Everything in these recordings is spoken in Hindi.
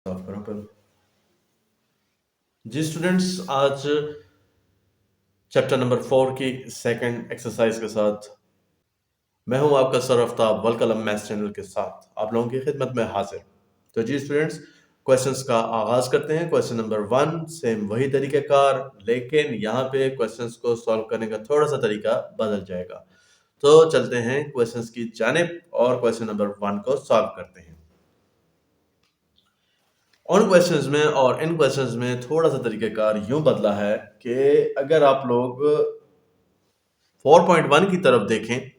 ऑफ करो पहले। जी स्टूडेंट्स, आज चैप्टर नंबर 4 की सेकंड एक्सरसाइज के साथ मैं हूं आपका सर आफ्ताब वल कलम मैथ्स चैनल के साथ आप लोगों की खिदमत में हाजिर। तो जी स्टूडेंट्स, क्वेश्चंस का आगाज करते हैं। क्वेश्चन नंबर 1 सेम वही तरीक़ेकार, लेकिन यहाँ पे क्वेश्चंस को सॉल्व करने का थोड़ा सा तरीका बदल जाएगा। तो चलते हैं क्वेश्चंस की जानिब और क्वेश्चन नंबर 1 को सॉल्व करते हैं। उन क्वेश्चंस में और इन क्वेश्चंस में थोड़ा सा तरीक़ेकार यूं बदला है कि अगर आप लोग 4.1 की तरफ देखें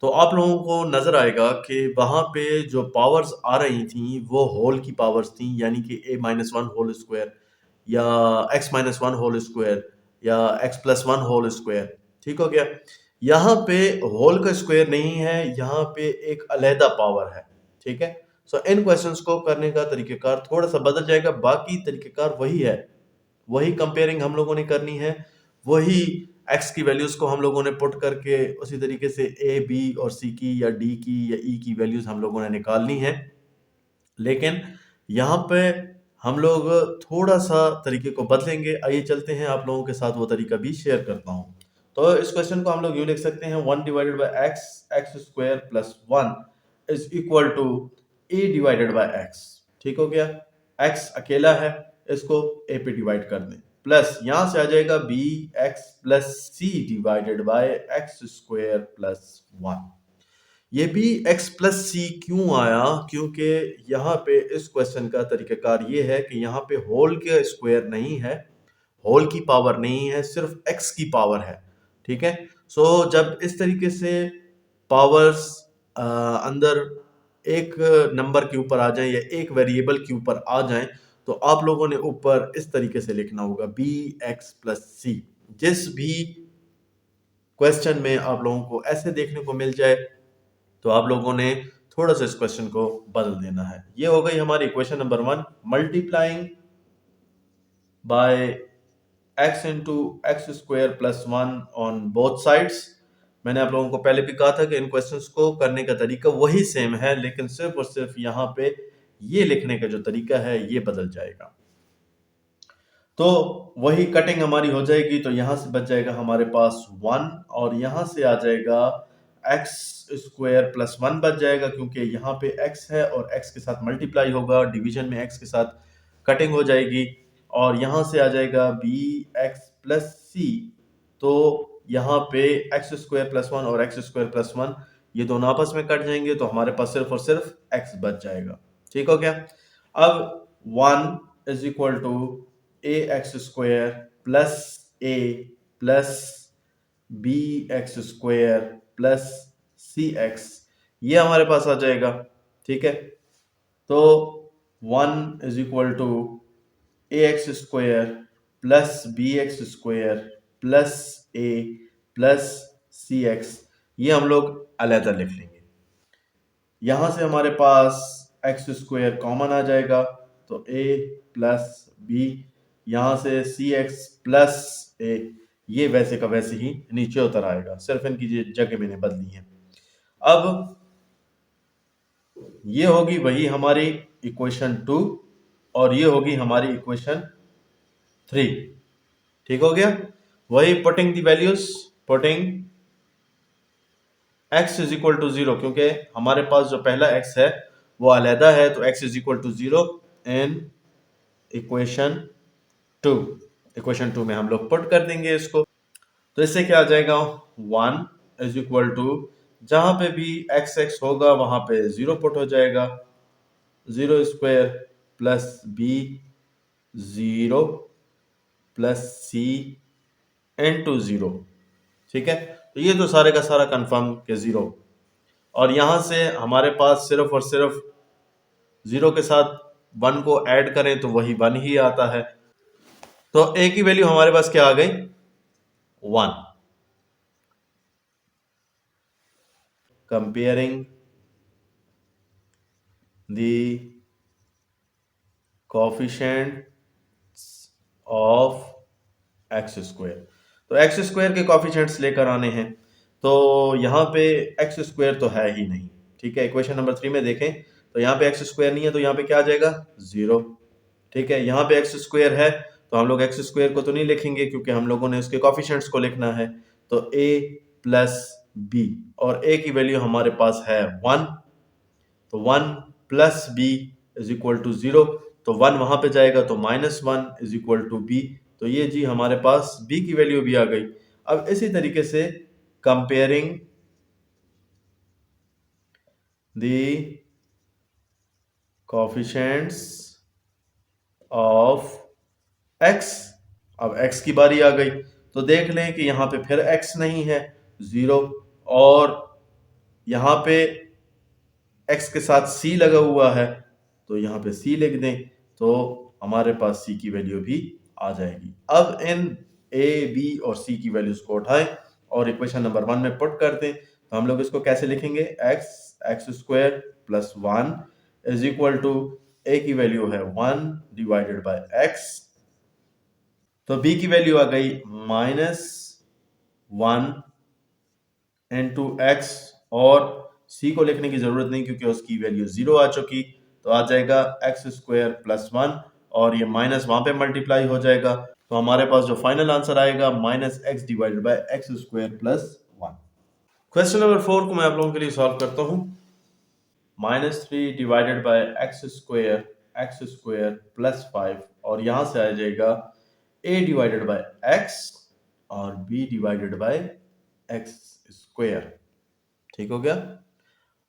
तो आप लोगों को नजर आएगा कि वहां पे जो पावर्स आ रही थी वो होल की पावर्स थी, यानी कि a-1 होल स्क्वायर या x-1 होल स्क्वायर या x+1 होल स्क्वायर। ठीक हो गया। यहाँ पे होल का स्क्वायर नहीं है, यहाँ पे एक अलहदा पावर है। ठीक है। सो इन क्वेश्चंस को करने का तरीकेकार थोड़ा सा बदल जाएगा, बाकी तरीकेकार वही है। वही कंपेयरिंग हम लोगों ने करनी है, वही एक्स की वैल्यूज को हम लोगों ने पुट करके उसी तरीके से ए बी और सी की या डी की या ई की वैल्यूज हम लोगों ने निकालनी है। लेकिन यहाँ पे हम लोग थोड़ा सा तरीके को बदलेंगे। आइए चलते हैं, आप लोगों के साथ वो तरीका भी शेयर करता हूँ। तो इस क्वेश्चन को हम लोग यूं लिख सकते हैं, 1 divided by x x square plus 1 is equal to a divided by x. ठीक हो गया। एक्स अकेला है, इसको ए पे डिवाइड कर दें, प्लस यहां से आ जाएगा b x plus c divided by x square plus 1। ये भी एक्स प्लस सी क्यों आया? क्योंकि यहाँ पे इस क्वेश्चन का तरीकाकार ये है कि यहाँ पे होल के स्क्वायर नहीं है, होल की पावर नहीं है, सिर्फ एक्स की पावर है। ठीक है। सो जब इस तरीके से पावर्स अंदर एक नंबर के ऊपर आ जाए या एक वेरिएबल के ऊपर आ जाए तो आप लोगों ने ऊपर इस तरीके से लिखना होगा बी एक्स प्लस सी। जिस भी क्वेश्चन में आप लोगों को ऐसे देखने को मिल जाए तो आप लोगों ने थोड़ा सा इस क्वेश्चन को बदल देना है। ये हो गई हमारी equation number 1, multiplying by x into x square plus 1 on both sides. मैंने आप लोगों को पहले भी कहा था कि इन क्वेश्चंस को करने का तरीका वही सेम है, लेकिन सिर्फ और सिर्फ यहाँ पे ये लिखने का जो तरीका है ये बदल जाएगा। तो वही कटिंग हमारी हो जाएगी, तो यहां से बच जाएगा हमारे पास 1 और यहां से आ जाएगा एक्स स्क्वायर प्लस 1 बच जाएगा, क्योंकि यहाँ पे x है और x के साथ मल्टीप्लाई होगा, डिवीजन में x के साथ कटिंग हो जाएगी और यहां से आ जाएगा बी एक्स प्लस सी। तो यहाँ पे एक्स स्क्वायर प्लस 1 और एक्स स्क्वायर प्लस 1 ये दोनों आपस में कट जाएंगे, तो हमारे पास सिर्फ और सिर्फ x बच जाएगा। ठीक हो गया। अब 1 is equal to a x square plus a plus B x square plus C x, ये हमारे पास आ जाएगा। ठीक है। तो 1 is equal to a x square plus B x square plus a plus C x, ये हम लोग अलग लिख लेंगे। यहां से हमारे पास एक्स स्क्वायर कॉमन आ जाएगा, तो ए प्लस बी, यहां से सी एक्स प्लस ए, ये वैसे का वैसे ही नीचे उतर आएगा, सिर्फ इनकी जगह मैंने बदली है। अब ये होगी वही हमारी इक्वेशन 2 और ये होगी हमारी इक्वेशन 3। ठीक हो गया। वही putting the values, putting x is equal to 0, क्योंकि हमारे पास जो पहला x है वो अलहदा है, तो x is equal to 0 in equation 2। Equation 2 में हम लोग पुट कर देंगे इसको, तो इससे क्या आ जाएगा 1 इज इक्वल टू, जहां पे भी x x होगा वहां पे 0 पुट हो जाएगा, 0 स्क्वायर प्लस बी 0 प्लस सी इनटू 0। ठीक है। तो ये तो सारे का सारा कंफर्म के 0, और यहां से हमारे पास सिर्फ और सिर्फ 0 के साथ 1 को ऐड करें तो वही 1 ही आता है, तो a की वैल्यू हमारे पास क्या आ गई 1। Comparing the coefficients of x square, तो एक्स स्क्वायर के कोफिशिएंट्स लेकर आने हैं, तो यहाँ पे एक्स स्क्वायर तो है ही नहीं। ठीक है। इक्वेशन नंबर 3 में देखें तो यहाँ पे एक्स स्क्वायर नहीं है, तो यहाँ पे क्या आ जाएगा 0। ठीक है, यहाँ पे एक्स स्क्वायर है तो हम लोग एक्स स्क्वायर को तो नहीं लिखेंगे क्योंकि हम लोगों ने उसके कोफिशिएंट्स को लिखना है। तो a प्लस बी, और a की वैल्यू हमारे पास है 1, तो 1 plus b is equal to 0, तो 1 वहां पे जाएगा तो -1 इज इक्वल टू बी। तो ये जी हमारे पास b की वैल्यू भी आ गई। अब इसी तरीके से comparing the coefficients of x, अब x की बारी आ गई तो देख लें कि यहाँ पे फिर x नहीं है, 0, और यहाँ पे x के साथ c लगा हुआ है तो यहाँ पे c लिख दें तो हमारे पास c की वैल्यू भी आ जाएगी। अब इन a, b और c की वैल्यूज को उठाएं और इक्वेशन नंबर 1 में पुट कर दें। तो हम लोग इसको कैसे लिखेंगे, x square plus 1 is equal to a की वैल्यू है 1 डिवाइडेड बाय x, तो b की वैल्यू आ गई -1 इंटू एक्स, और c को लिखने की जरूरत नहीं क्योंकि उसकी वैल्यू 0 आ चुकी, तो आ जाएगा एक्स स्क्वायर प्लस 1, और ये माइनस वहां पे मल्टीप्लाई हो जाएगा, तो हमारे पास जो फाइनल आंसर आएगा -x divided by x square plus 1। Question number 4 को मैं आप लोगों के लिए सॉल्व करता हूँ। -3 divided by x square plus 5, और यहां से आ जाएगा a डिवाइडेड बाय x और b divided by x square, ठीक हो गया।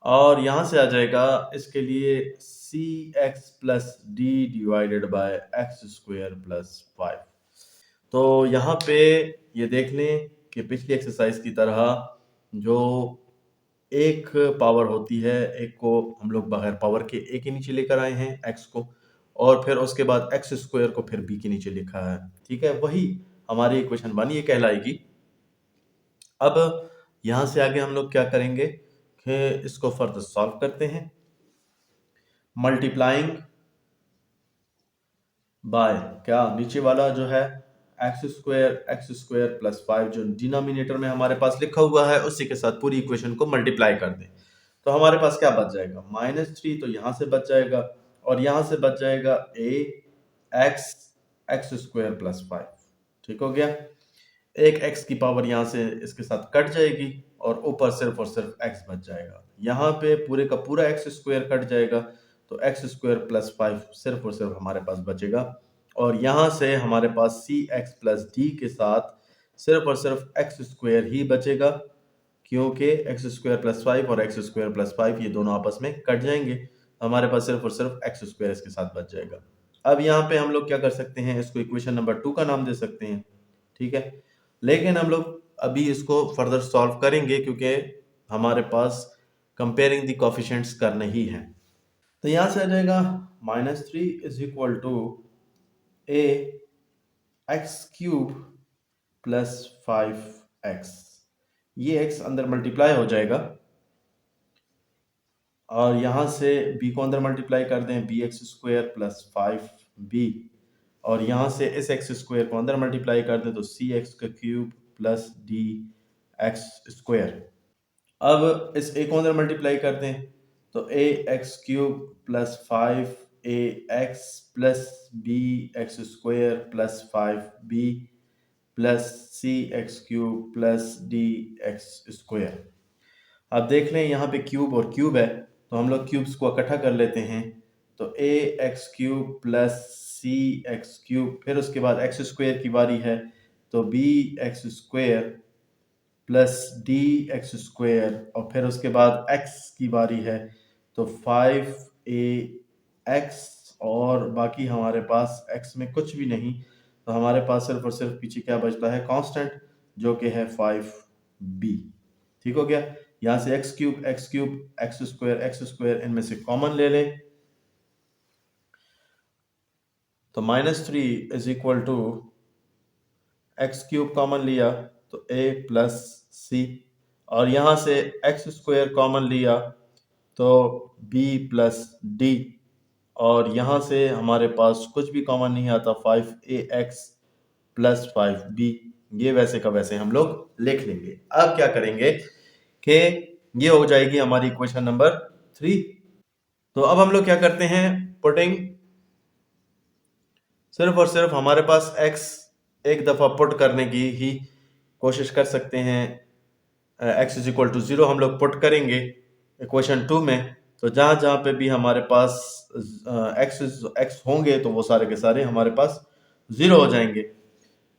और यहां से आ जाएगा इसके लिए C X plus D divided by x square plus 5। तो यहाँ पे ये देख लें कि पिछली एक्सरसाइज की तरह जो एक पावर होती है, एक को हम लोग बगैर पावर के ए के नीचे लेकर आए हैं एक्स को, और फिर उसके बाद एक्स स्क्वायर को फिर बी के नीचे लिखा है, ठीक है, वही हमारी इक्वेशन 1 ये कहलाएगी। अब यहां से आगे हम लोग क्या करेंगे कि इसको फर्दर सॉल्व करते हैं। मल्टीप्लाइंग बाय क्या, नीचे वाला जो है एक्स स्क्वायर प्लस 5 जो डिनोमिनेटर में हमारे पास लिखा हुआ है उसी के साथ पूरी इक्वेशन को मल्टीप्लाई कर दें, तो हमारे पास क्या बच जाएगा, -3 तो यहां से बच जाएगा, और यहां से बच जाएगा a एक्स स्क्वायर प्लस 5, ठीक हो गया। एक x की पावर यहाँ से इसके साथ कट जाएगी और ऊपर सिर्फ और सिर्फ x बच जाएगा। यहाँ पे पूरे का पूरा एक्स स्क्वायर कट जाएगा तो एक्स स्क्वायर प्लस 5 सिर्फ और सिर्फ हमारे पास बचेगा, और यहाँ से हमारे पास सी एक्स प्लस डी के साथ सिर्फ और सिर्फ एक्स स्क्वायर ही बचेगा, क्योंकि एक्स स्क्वायर प्लस 5 और एक्स स्क्वायर प्लस 5 ये दोनों आपस में कट जाएंगे, हमारे पास सिर्फ और सिर्फ एक्स स्क्वायर इसके साथ बच जाएगा। अब यहाँ पे हम लोग क्या कर सकते हैं, इसको इक्वेशन नंबर 2 का नाम दे सकते हैं, ठीक है, लेकिन हम लोग अभी इसको फर्दर सॉल्व करेंगे क्योंकि हमारे पास कंपेयरिंग द कोफिशिएंट्स करने ही है। तो यहां से आ जाएगा -3 is equal to a x cube plus 5x, ये x अंदर मल्टीप्लाई हो जाएगा, और यहां से b को अंदर मल्टीप्लाई कर दें, B x square plus 5b, और यहाँ से इस एक्स स्क्वायर को अंदर मल्टीप्लाई कर दें तो सी एक्स का cube plus D x square. अब इस ए को अंदर मल्टीप्लाई कर दें तो ए x cube plus 5ax plus B x square plus 5b plus सी x cube plus D x square. अब देख लें यहाँ पे क्यूब और क्यूब है तो हम लोग क्यूब्स को इकट्ठा कर लेते हैं, तो ए एक्स क्यूब प्लस सी एक्स क्यूब, फिर उसके बाद एक्स स्क्वायर की बारी है तो b x square plus D x square, और फिर उसके बाद एक्स की बारी है तो 5ax, और बाकी हमारे पास एक्स में कुछ भी नहीं, तो हमारे पास सिर्फ और सिर्फ पीछे क्या बचता है, कांस्टेंट, जो कि है 5b, ठीक हो गया। यहाँ से एक्स क्यूब एक्स स्क्वायर इनमें से कॉमन ले लें, तो -3 is equal to x cube common लिया तो a प्लस सी, और यहाँ से एक्स स्क्वायर कॉमन लिया तो b प्लस डी, और यहाँ से हमारे पास कुछ भी कॉमन नहीं आता, 5ax प्लस 5b, ये वैसे का वैसे हम लोग लिख लेंगे। अब क्या करेंगे कि ये हो जाएगी हमारी इक्वेशन नंबर 3। तो अब हम लोग क्या करते हैं, पुटिंग सिर्फ और सिर्फ हमारे पास x एक दफ़ा पुट करने की ही कोशिश कर सकते हैं। x इज इक्वल टू 0 हम लोग पुट करेंगे इक्वेशन 2 में, तो जहाँ जहाँ पे भी हमारे पास x होंगे तो वो सारे के सारे हमारे पास 0 हो जाएंगे।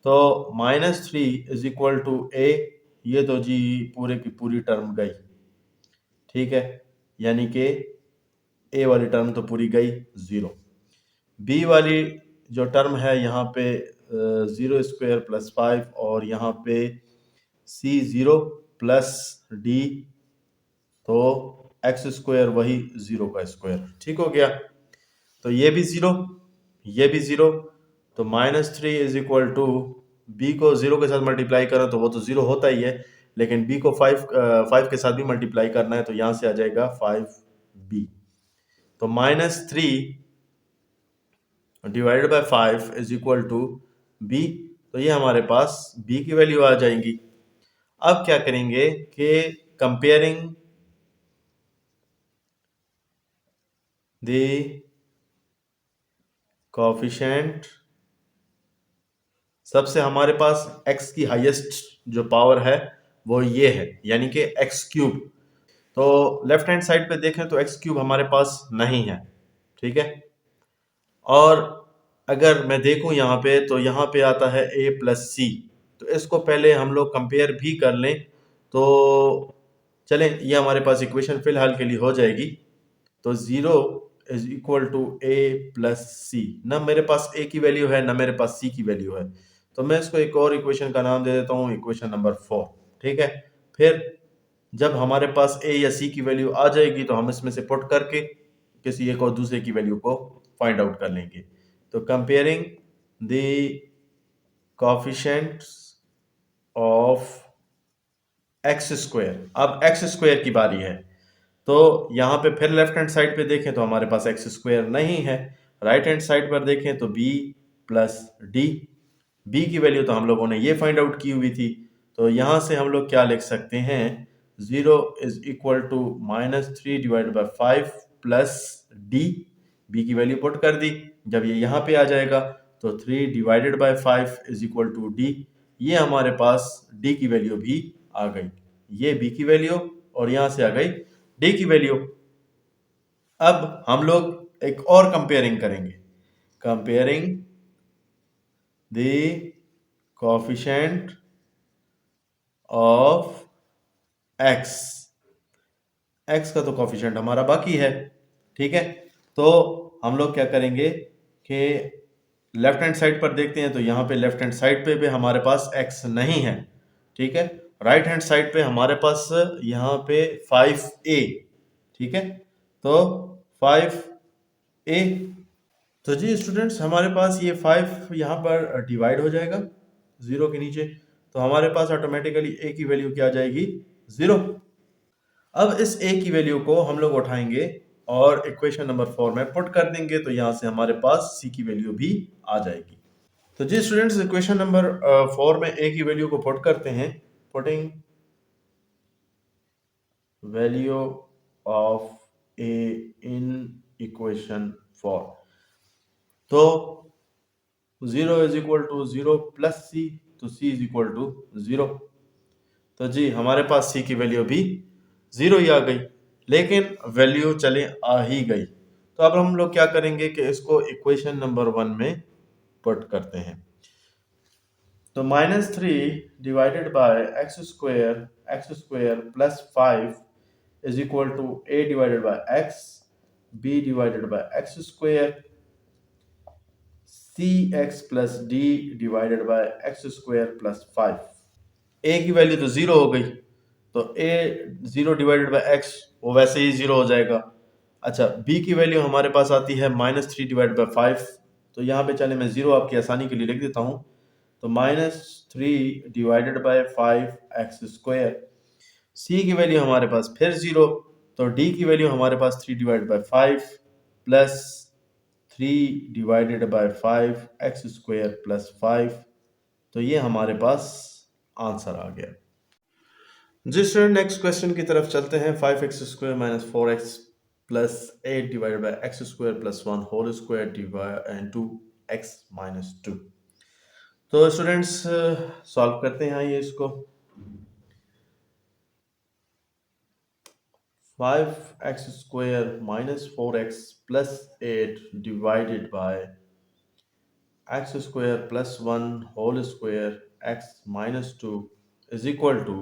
तो -3 इज इक्वल टू a, ये तो जी पूरे की पूरी टर्म गई, ठीक है, यानी कि a वाली टर्म तो पूरी गई 0। b वाली जो टर्म है यहाँ पे 0² + 5 और यहाँ पे c 0 प्लस d, तो x² वही 0 का स्क्वायर, ठीक हो गया। तो ये भी 0, ये भी 0, तो -3 इज इक्वल टू बी को 0 के साथ मल्टीप्लाई करें तो वो तो 0 होता ही है, लेकिन बी को 5 के साथ भी मल्टीप्लाई करना है, तो यहाँ से आ जाएगा 5b। तो -3 divided by 5 is equal to b, तो ये हमारे पास b की वैल्यू आ जाएगी। अब क्या करेंगे कि कंपेयरिंग द कोएफिशिएंट, सबसे हमारे पास x की हाईएस्ट जो पावर है वो ये है, यानी कि x³। तो लेफ्ट हैंड साइड पे देखें तो x³ हमारे पास नहीं है, ठीक है। और अगर मैं देखूं यहाँ पे तो यहाँ पे आता है a + c, तो इसको पहले हम लोग कंपेयर भी कर लें। तो चलें, ये हमारे पास इक्वेशन फिलहाल के लिए हो जाएगी। तो 0 is equal to a + c, ना मेरे पास a की वैल्यू है ना मेरे पास c की वैल्यू है, तो मैं इसको एक और इक्वेशन का नाम दे देता हूँ, इक्वेशन नंबर 4, ठीक है। फिर जब हमारे पास a या c की वैल्यू आ जाएगी तो हम इसमें से पुट करके किसी एक और दूसरे की वैल्यू को फाइंड आउट कर लेंगे। तो comparing the coefficients of x², अब x² की बारी है। तो यहाँ पे फिर लेफ्ट हैंड साइड पे देखें तो हमारे पास x² नहीं है, राइट हैंड साइड पर देखें तो b + d, b की वैल्यू तो हम लोगों ने ये फाइंड आउट की हुई थी, तो यहाँ से हम लोग क्या लिख सकते हैं, 0 is equal to -3 divide by 5 plus d, b की वैल्यू पुट कर दी। जब ये यहाँ पे आ जाएगा तो 3 divided by 5 is equal to d, ये हमारे पास d की वैल्यू भी आ गई, ये b की वैल्यू और यहाँ से आ गई d की वैल्यू। अब हम लोग एक और कंपेयरिंग करेंगे, comparing the coefficient of x, x का तो कोएफिशिएंट हमारा बाकी है, ठीक है। तो हम लोग क्या करेंगे कि लेफ्ट हैंड साइड पर देखते हैं, तो यहाँ पे लेफ्ट हैंड साइड पे भी हमारे पास x नहीं है, ठीक है। राइट हैंड साइड पे हमारे पास यहाँ पे 5a, ठीक है, तो 5a, तो जी स्टूडेंट्स हमारे पास ये 5 यहाँ पर डिवाइड हो जाएगा 0 के नीचे, तो हमारे पास ऑटोमेटिकली a की वैल्यू क्या आ जाएगी, 0। अब इस a की वैल्यू को हम लोग उठाएंगे और इक्वेशन नंबर 4 में पुट कर देंगे, तो यहाँ से हमारे पास c की वैल्यू भी आ जाएगी। तो जी स्टूडेंट्स इक्वेशन नंबर 4 में a की वैल्यू को पुट करते हैं, putting value of a in equation 4, तो 0 is equal to 0 plus c, तो c इज इक्वल टू 0। तो जी हमारे पास c की वैल्यू भी 0 ही आ गई, लेकिन वैल्यू चले आ ही गई। तो अब हम लोग क्या करेंगे कि इसको इक्वेशन नंबर 1 में पुट करते हैं। तो -3 divided by x² plus 5 is equal to a divided by x, b divided by x², cx plus d divided by x² plus 5। a की वैल्यू तो 0 हो गई, तो a 0 डिवाइडेड बाय x वो वैसे ही 0 हो जाएगा। अच्छा, b की वैल्यू हमारे पास आती है -3 डिवाइडेड बाय 5, तो यहाँ पे चले मैं 0 आपकी आसानी के लिए लिख देता हूँ, तो -3 डिवाइडेड बाय 5x²। c की वैल्यू हमारे पास फिर 0, तो d की वैल्यू हमारे पास 3 divided by 5 plus 3 divided bye 5x² plus 5, तो ये हमारे पास आंसर आ गया। जी स्टूडेंट नेक्स्ट क्वेश्चन की तरफ चलते हैं। 5x² minus 4x plus 8 divided by x² plus 1 whole square divide and 2 x minus two. तो स्टूडेंट्स सॉल्व करते हैं आइए इसको। 5x² minus 4x plus 8 divided by x² plus 1 whole square x minus 2 is equal to।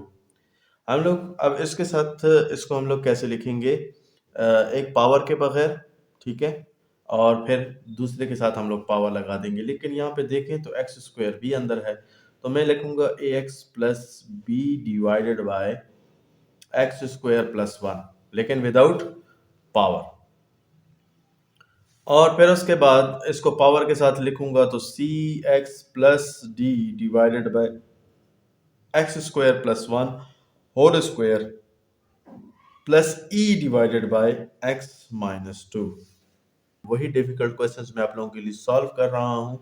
हम लोग अब इसके साथ इसको हम लोग कैसे लिखेंगे, एक पावर के बगैर, ठीक है, और फिर दूसरे के साथ हम लोग पावर लगा देंगे। लेकिन यहाँ पे देखें तो x² भी अंदर है, तो मैं लिखूंगा ax plus b divided by x² plus 1, लेकिन विदाउट पावर। और फिर उसके बाद इसको पावर के साथ लिखूंगा तो C X plus D divided by x² plus 1 whole square plus E divided by x minus 2। वही डिफिकल्ट क्वेश्चंस मैं आप लोगों के लिए सॉल्व कर रहा हूं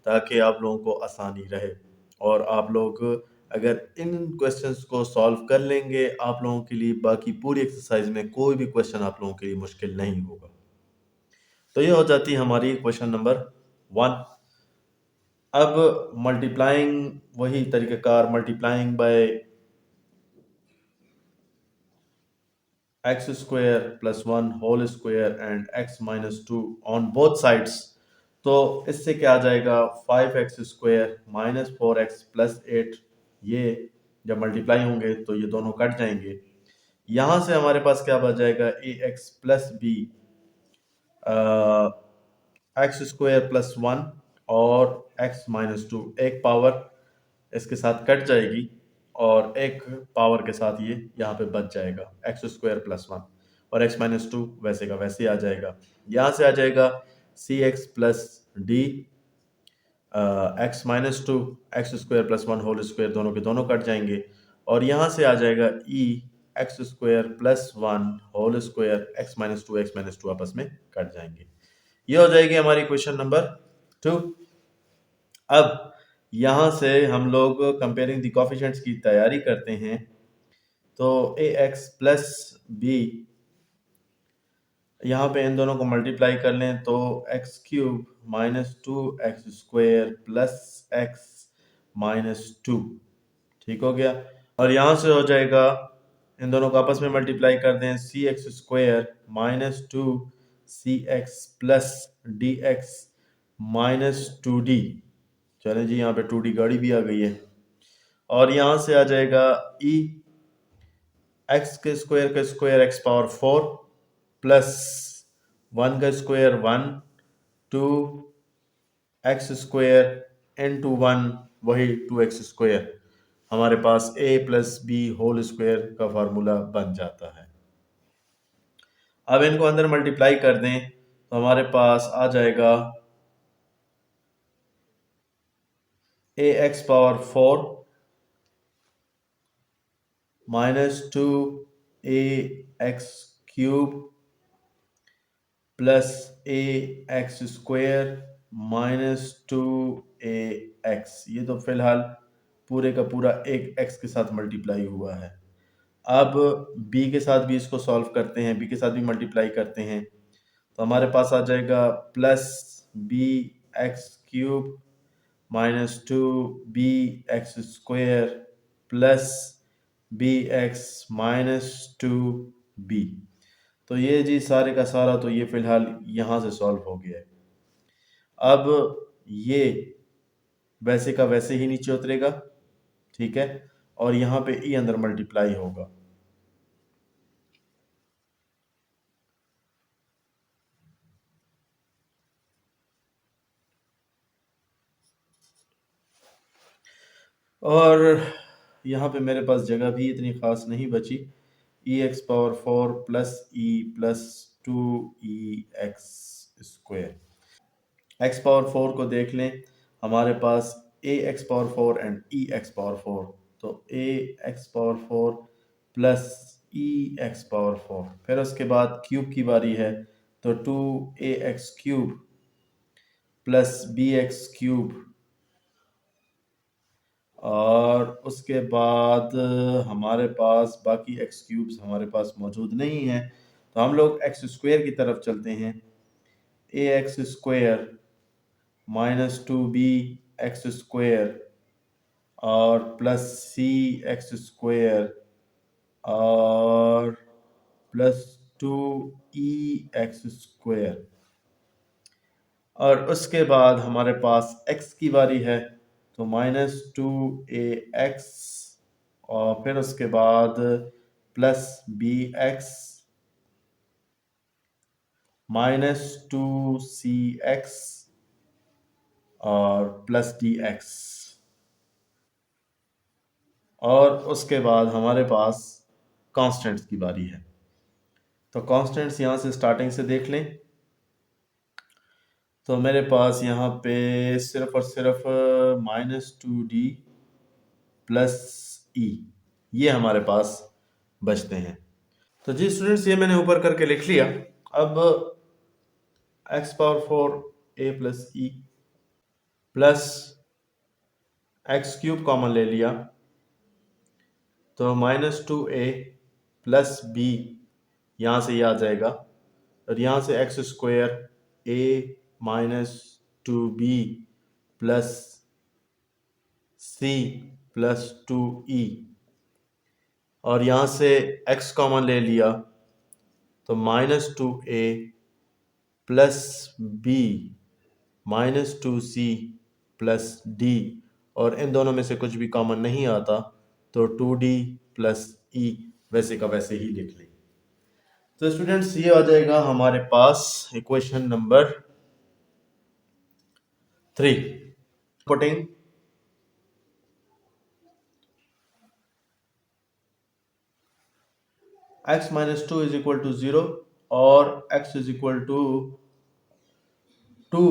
ताकि आप लोगों को आसानी रहे, और आप लोग अगर इन क्वेश्चंस को सॉल्व कर लेंगे, आप लोगों के लिए बाकी पूरी एक्सरसाइज में कोई भी क्वेश्चन आप लोगों के लिए मुश्किल नहीं होगा। तो ये हो जाती है हमारी क्वेश्चन नंबर 1। अब मल्टीप्लाइंग, वही तरीक़ेकार, multiplying by x² plus 1 whole square and x minus 2 on both sides. तो इससे क्या आ जाएगा, 5x² माइनस 4x प्लस 8, ये जब मल्टीप्लाई होंगे तो ये दोनों कट जाएंगे। यहाँ से हमारे पास क्या बच जाएगा, ax plus B x² plus 1 और x माइनस 2, एक पावर इसके साथ कट जाएगी और एक पावर के साथ ये यहाँ पे बच जाएगा x² प्लस 1, और x माइनस 2 वैसे का वैसे ही आ जाएगा। यहाँ से आ जाएगा C X plus D X minus 2, x² plus 1 whole square, दोनों के दोनों कट जाएंगे, और यहाँ से आ जाएगा ई x² plus 1 whole square, x minus 2 आपस में कट जाएंगे। ये हो जाएगी हमारी क्वेश्चन नंबर 2। अब यहाँ से हम लोग कंपेयरिंग द कोफिशिएंट्स की तैयारी करते हैं। तो ax प्लस बी, यहाँ पे इन दोनों को मल्टीप्लाई कर लें तो x³ minus 2x² plus x minus 2, ठीक हो गया। और यहाँ से हो जाएगा, इन दोनों को आपस में मल्टीप्लाई कर दें, cx² minus 2 cx plus dx minus 2d। चलें जी, यहाँ पे 2d गाड़ी भी आ गई है। और यहाँ से आ जाएगा e x के स्क्वायर का स्क्वायर x पावर 4 प्लस 1 का स्क्वायर 1 2 x² इंटू 1 वही 2x²। हमारे पास a plus b whole square का फार्मूला बन जाता है। अब इनको अंदर मल्टीप्लाई कर दें तो हमारे पास आ जाएगा ax power 4 minus 2ax³ plus ax² minus 2ax। ये तो फिलहाल पूरे का पूरा एक x के साथ मल्टीप्लाई हुआ है। अब b के साथ भी इसको सॉल्व करते हैं, b के साथ भी मल्टीप्लाई करते हैं, तो हमारे पास आ जाएगा plus bx³ minus 2bx² plus bx minus 2b। तो ये जी सारे का सारा, तो ये फिलहाल यहाँ से सॉल्व हो गया है। अब ये वैसे का वैसे ही नीचे उतरेगा, ठीक है, और यहाँ पे ई अंदर मल्टीप्लाई होगा। और यहाँ पे मेरे पास जगह भी इतनी ख़ास नहीं बची। ex power 4 plus E plus 2ex²। x power 4 को देख लें, हमारे पास ax power 4 and ex power 4, तो ax power 4 plus ex power 4। फिर उसके बाद क्यूब की बारी है, तो 2ax³ प्लस bx³ और उसके बाद हमारे पास बाकी x³ हमारे पास मौजूद नहीं है, तो हम लोग x² की तरफ चलते हैं। ax² -2b x² और प्लस c(x²) और प्लस 2e(x²) और उसके बाद हमारे पास x की बारी है, तो -2ax और फिर उसके बाद प्लस bx -2cx और प्लस dx और उसके बाद हमारे पास कांस्टेंट्स की बारी है। तो कांस्टेंट्स यहाँ से स्टार्टिंग से देख लें, तो मेरे पास यहाँ पे सिर्फ और सिर्फ -2d प्लस ई ये हमारे पास बचते हैं। तो जी स्टूडेंट्स, ये मैंने ऊपर करके लिख लिया। अब x⁴ a plus E plus x³ common ले लिया, तो -2a प्लस b यहाँ से ये आ जाएगा और यहाँ से x² a -2b plus c plus 2e और यहाँ से x कॉमन ले लिया, तो -2a plus b -2c plus d और इन दोनों में से कुछ भी कॉमन नहीं आता, तो 2d प्लस e वैसे का वैसे ही लिख लें। तो स्टूडेंट्स, ये आ जाएगा हमारे पास इक्वेशन नंबर 3। पुटिंग x - 2 = 0 और x = 2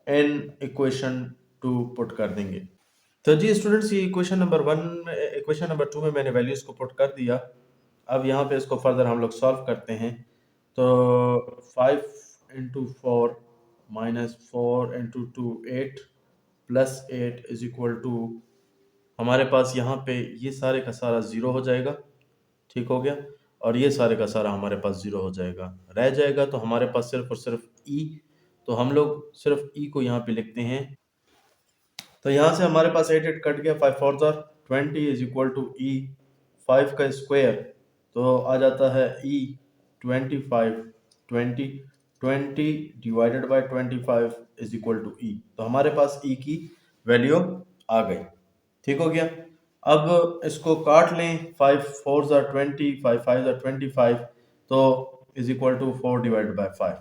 इन इक्वेशन 2 पुट कर देंगे। तो जी स्टूडेंट्स, ये इक्वेशन नंबर 1 में, इक्वेशन नंबर 2 में मैंने वैल्यूज़ को पुट कर दिया। अब यहाँ पे इसको फर्दर हम लोग सॉल्व करते हैं। तो 5 × 4 -4 × 2 8 प्लस 8 = हमारे पास यहाँ पे ये सारे का सारा ज़ीरो हो जाएगा, ठीक हो गया, और ये सारे का सारा हमारे पास ज़ीरो हो जाएगा। रह जाएगा तो हमारे पास सिर्फ और सिर्फ ई, तो हम लोग सिर्फ ई को यहाँ पे लिखते हैं। तो यहाँ से हमारे पास 8 कट गया, 5 4 ज़ा 20 = ई 5 का स्क्वायर, तो आ जाता है ई 25 20 डिवाइडेड बाय 25 = ई। तो हमारे पास ई की वैल्यू आ गई, ठीक हो गया। अब इसको काट लें, 5 4 ज़ा 20 5 5 ज़ा 25, तो = 4 डिवाइडेड बाय 5,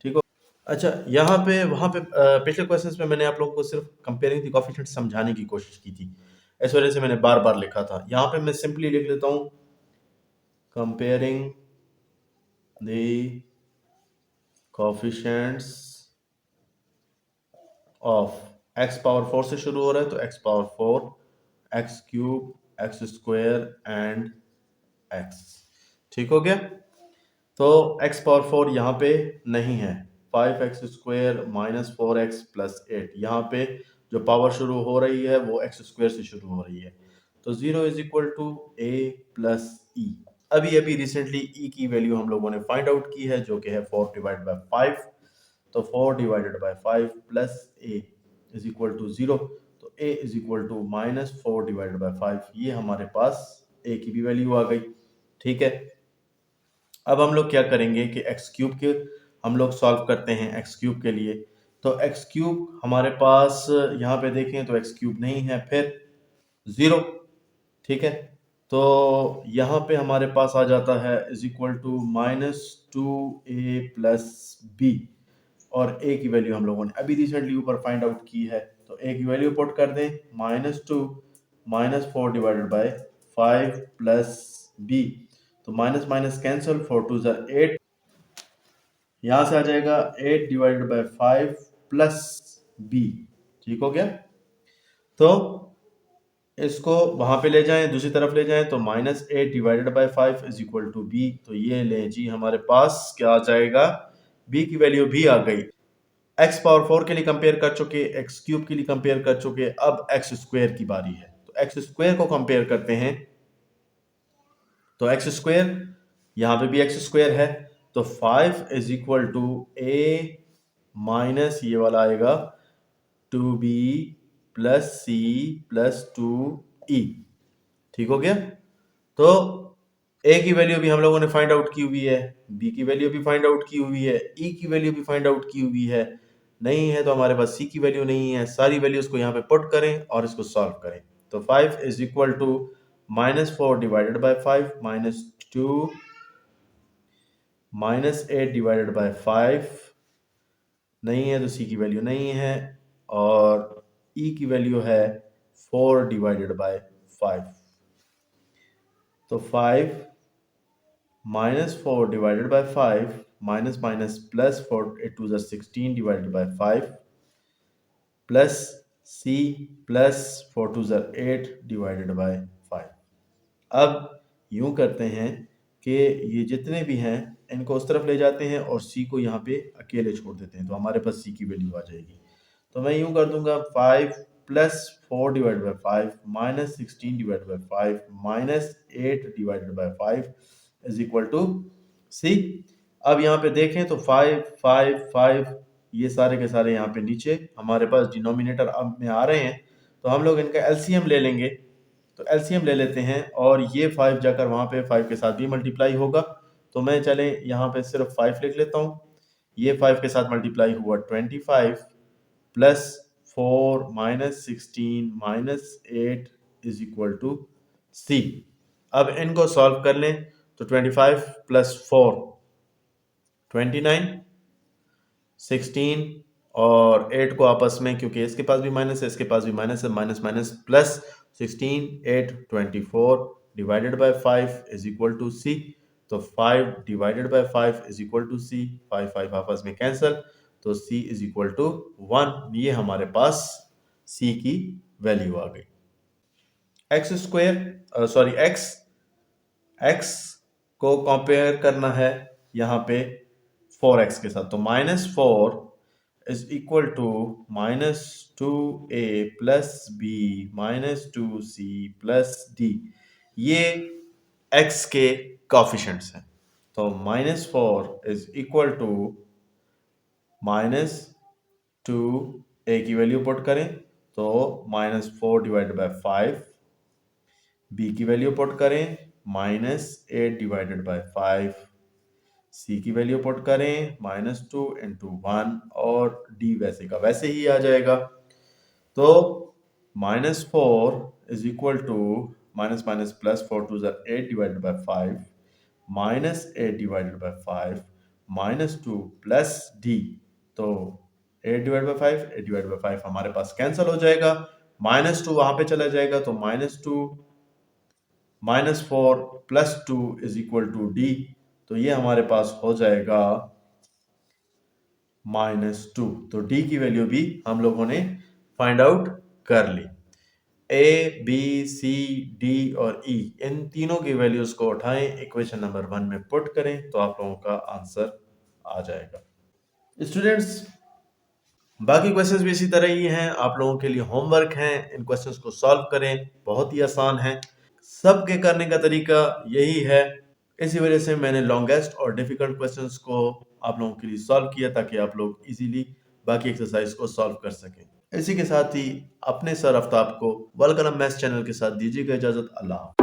ठीक हो। अच्छा, यहाँ पे वहाँ पे पिछले क्वेश्चंस में मैंने आप लोगों को सिर्फ कंपेयरिंग द कोएफिशिएंट समझाने की कोशिश की थी, इस वजह से मैंने बार बार लिखा था। यहाँ पे मैं सिंपली लिख लेता हूँ comparing the coefficients of x⁴ से शुरू हो रहा है, तो x⁴, x³ x² and x, ठीक हो गया। तो x⁴ यहाँ पे नहीं है, 5x² -4x प्लस 8, यहाँ पे जो पावर शुरू हो रही है वो x² से शुरू हो रही है, तो 0 = a प्लस e। अभी रिसेंटली e की वैल्यू हम लोगों ने फाइंड आउट की है, जो कि है 4 डिवाइड बाय 5, तो 4 डिवाइडेड बाय 5 प्लस a = 0, तो a = -4 डिवाइडेड बाय 5, ये हमारे पास a की भी वैल्यू आ गई, ठीक है। अब हम लोग क्या करेंगे कि x³ के हम लोग सॉल्व करते हैं x³ के लिए। तो x³ हमारे पास यहाँ पे देखें तो x³ नहीं है, फिर 0, ठीक है। तो यहाँ पे हमारे पास आ जाता है -2a प्लस b, और a की वैल्यू हम लोगों ने अभी रिसेंटली ऊपर फाइंड आउट की है, तो a की वैल्यू पुट कर दें, -2 -4 डिवाइडेड बाय 5 प्लस b, तो माइनस माइनस कैंसिल, 4 2 ज़ा 8, यहाँ से आ जाएगा 8 डिवाइडेड बाय 5 प्लस b, ठीक हो गया। तो इसको वहां पे ले जाएं, दूसरी तरफ ले जाएं, तो -8 डिवाइडेड बाय 5 = b, तो ये ले जी हमारे पास क्या आ जाएगा, b की वैल्यू भी आ गई। x⁴ के लिए कंपेयर कर चुके, x³ के लिए कंपेयर कर चुके, अब x² की बारी है, तो x² को कंपेयर करते हैं। तो x² यहाँ पे भी x² है, तो 5 = a माइनस ये वाला आएगा 2b plus c plus 2e। ठीक हो गया। तो a की वैल्यू भी हम लोगों ने फाइंड आउट की हुई है, b की वैल्यू भी फाइंड आउट की हुई है, e की वैल्यू भी फाइंड आउट की हुई है। नहीं है तो हमारे पास c की वैल्यू नहीं है। सारी वैल्यूज को यहाँ पे पुट करें और इसको सॉल्व करें। तो 5 is equal to -4 divided by 5 -2 -8 divided by 5। नहीं है तो c की वैल्यू नहीं है और e की वैल्यू है 4 डिवाइडेड बाय 5। तो 5 -4 divided by 5 minus minus plus 4 8 2 are 16 divided by 5 plus c plus 4 2 are 8 divided by 5। अब यूं करते हैं कि ये जितने भी हैं इनको उस तरफ ले जाते हैं और c को यहाँ पे अकेले छोड़ देते हैं, तो हमारे पास c की वैल्यू आ जाएगी। तो मैं यूं कर दूंगा 5 plus 4 divided by 5 minus 16 divided by 5 minus 8 divided by 5 is equal to C. अब यहाँ पे देखें तो 5 5 5 ये सारे के सारे यहाँ पे नीचे हमारे पास डिनोमिनेटर अब में आ रहे हैं, तो हम लोग इनका एलसीएम ले लेंगे। तो एलसीएम ले लेते हैं और ये 5 जाकर वहाँ पे 5 के साथ भी मल्टीप्लाई होगा। तो मैं चले यहाँ पे सिर्फ 5 लिख लेता हूँ। ये 5 के साथ मल्टीप्लाई हुआ 25 plus 4 minus 16 minus 8 is equal to C. अब इनको सॉल्व कर लें तो 25 प्लस 4 29, 16 और 8 को आपस में, क्योंकि इसके पास भी माइनस है इसके पास भी माइनस है, minus minus plus 16 8 24 divided by 5 is equal to C. तो 5 divided by 5 is equal to C. 5 5 आपस में कैंसल, तो c इज इक्वल टू 1। ये हमारे पास c की वैल्यू आ गई। एक्स स्क्वायर सॉरी x को कंपेयर करना है यहाँ पे 4x के साथ। तो -4 is equal to -2a plus b -2c plus d। ये x के कोफिशिएंट्स हैं। तो -4 इज इक्वल टू -2 a की वैल्यू पुट करें तो -4 डिवाइडेड बाय 5, b की वैल्यू पुट करें -8 डिवाइडेड बाय 5, c की वैल्यू पुट करें -2 इंटू 1 और d वैसे का वैसे ही आ जाएगा। तो -4 is equal to minus minus plus 4 2 8 divided by 5 -8 divided by 5 -2 plus d। तो 8 डिवाइड बाय 5 8 डिवाइड बाय 5 हमारे पास कैंसिल हो जाएगा, -2 वहां पे चला जाएगा तो -2 -4 plus 2 is equal to d। तो ये हमारे पास हो जाएगा -2। तो d की वैल्यू भी हम लोगों ने फाइंड आउट कर ली। a b c d और e इन तीनों की वैल्यूज को उठाएं, इक्वेशन नंबर 1 में पुट करें तो आप लोगों का आंसर आ जाएगा। स्टूडेंट्स, बाकी क्वेश्चंस भी इसी तरह ही हैं, आप लोगों के लिए होमवर्क हैं, इन क्वेश्चंस को सॉल्व करें, बहुत ही आसान है। सबके करने का तरीका यही है, इसी वजह से मैंने लॉन्गेस्ट और डिफिकल्ट क्वेश्चंस को आप लोगों के लिए सॉल्व किया ताकि आप लोग इजीली बाकी एक्सरसाइज को सॉल्व कर सकें। इसी के साथ ही अपने सर आफ्ताब को वेलकम मैथ्स चैनल के साथ दीजिएगा इजाजत। अल्लाह।